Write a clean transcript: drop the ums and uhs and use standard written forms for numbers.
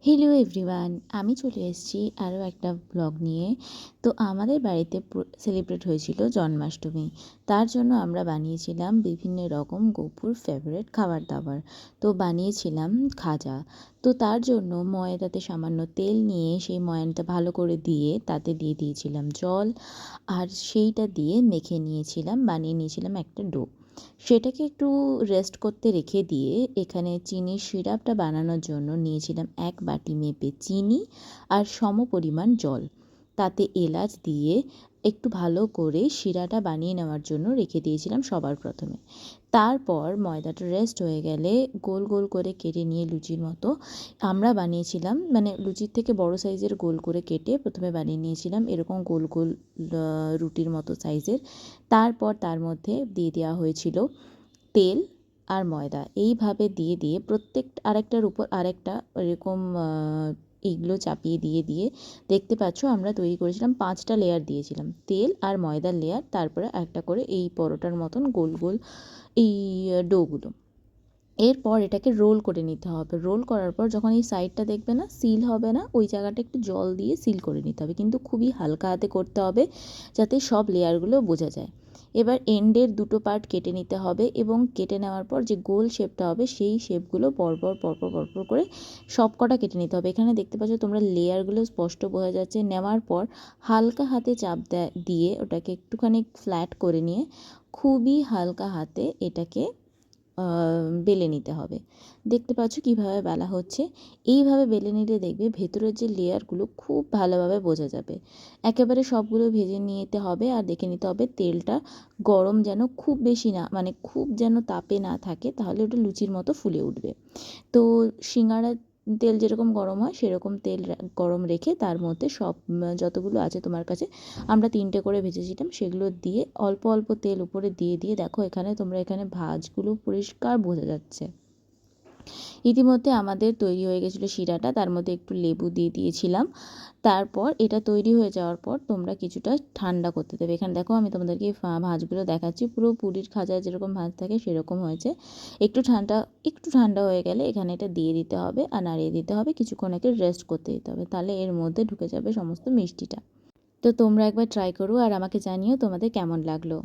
Hello everyone, আমি চলে এসেছি আরও একটা ব্লগ নিয়ে। তো আমাদের বাড়িতে সেলিব্রেট হয়েছিল জন্মাষ্টমী। তার জন্য আমরা বানিয়েছিলাম বিভিন্ন রকম গপুর ফেভারিট খাবার দাবার। তো বানিয়েছিলাম খাজা। তো তার জন্য ময়দাতে সামান্য তেল নিয়ে সেই ময়ানটা ভালো করে দিয়ে তাতে দিয়ে দিয়েছিলাম জল, আর সেইটা দিয়ে মেখে নিয়েছিলাম, বানিয়ে নিয়েছিলাম একটা ডো। সেটাকে একটু রেস্ট করতে রেখে দিয়ে এখানে চিনির সিরাপটা বানানোর জন্য নিয়েছিলাম 1 বাটি মেপে চিনি আর সমপরিমাণ জল। তাতে এলাচ দিয়ে একটু ভালো করে শিরাটা বানিয়ে নেওয়ার জন্য রেখে দিয়েছিলাম সবার প্রথমে। তারপর ময়দাটা রেস্ট হয়ে গেলে গোল গোল করে কেটে নিয়ে লুচির মতো আমরা বানিয়েছিলাম, মানে লুচির থেকে বড় সাইজের গোল করে কেটে প্রথমে বানিয়ে নিয়েছিলাম এরকম গোল গোল রুটির মতো সাইজের। তারপর তার মধ্যে দিয়ে দেওয়া হয়েছিল তেল আর ময়দা। এইভাবে দিয়ে দিয়ে আরেকটার উপর আরেকটা এরকম এইগুলো চাপিয়ে দিয়ে দিয়ে দেখতে পাচ্ছ আমরা তৈরি করেছিলাম 5টা লেয়ার দিয়েছিলাম, তেল আর ময়দার লেয়ার, তারপরে একটা করে এই পরোটার মতন গোল গোল এই ডোগুলো। এরপর এটাকে রোল করে নিতে হবে। রোল করার পর যখন এই সাইডটা দেখবে না সিল হবে না, ওই জায়গাটা একটু জল দিয়ে সিল করে নিতে হবে, কিন্তু খুবই হালকা হাতে করতে হবে যাতে সব লেয়ারগুলো বোঝা যায়। এবার এন্ডের দুটো পার্ট কেটে নিতে হবে এবং কেটে নেওয়ার পর যে গোল শেপটা হবে সেই শেপগুলো পরপর পরপর পরপর করে সব কটা কেটে নিতে হবে। এখানে দেখতে পাচ্ছ তোমরা লেয়ারগুলো স্পষ্ট বোঝা যাচ্ছে। নেওয়ার পর হালকা হাতে চাপ দিয়ে ওটাকে একটুখানি ফ্ল্যাট করে নিয়ে খুবই হালকা হাতে এটাকে বেলে নিতে হবে। দেখতে পাচ্ছ কীভাবে বেলা হচ্ছে। এইভাবে বেলে নিলে দেখবে ভেতরের যে লেয়ারগুলো খুব ভালোভাবে বোঝা যাবে। একেবারে সবগুলো ভেজে নিতে হবে আর দেখে নিতে হবে তেলটা গরম যেন খুব বেশি না, মানে খুব যেন তাপে না থাকে, তাহলে ওটা লুচির মতো ফুলে উঠবে। তো সিঙ্গাড়ার তেল যেরকম গরম হয় সেরকম তেল গরম রেখে তার মধ্যে সব যতগুলো আছে তোমার কাছে, আমরা 3টে করে ভেজেছিলাম, সেগুলো দিয়ে অল্প অল্প তেল উপরে দিয়ে দিয়ে দেখো এখানে তোমরা এখানে ভাঁজগুলো পরিষ্কার বোঝা যাচ্ছে। ইতিমধ্যে আমাদের তৈরি হয়ে গেছিলো শিরাটা, তার মধ্যে একটু লেবু দিয়ে দিয়েছিলাম। তারপর এটা তৈরি হয়ে যাওয়ার পর তোমরা কিছুটা ঠান্ডা করতে দেবে। এখানে দেখো আমি তোমাদেরকে ভাঁজগুলো দেখাচ্ছি, পুরো পুরীর খাজায় যেরকম ভাঁজ থাকে সেরকম হয়েছে। একটু ঠান্ডা হয়ে গেলে এখানে এটা দিয়ে দিতে হবে আর নাড়িয়ে দিতে হবে, কিছুক্ষণ একে রেস্ট করতে দিতে হবে, তাহলে এর মধ্যে ঢুকে যাবে সমস্ত মিষ্টিটা। তো তোমরা একবার ট্রাই করো আর আমাকে জানিও তোমাদের কেমন লাগলো।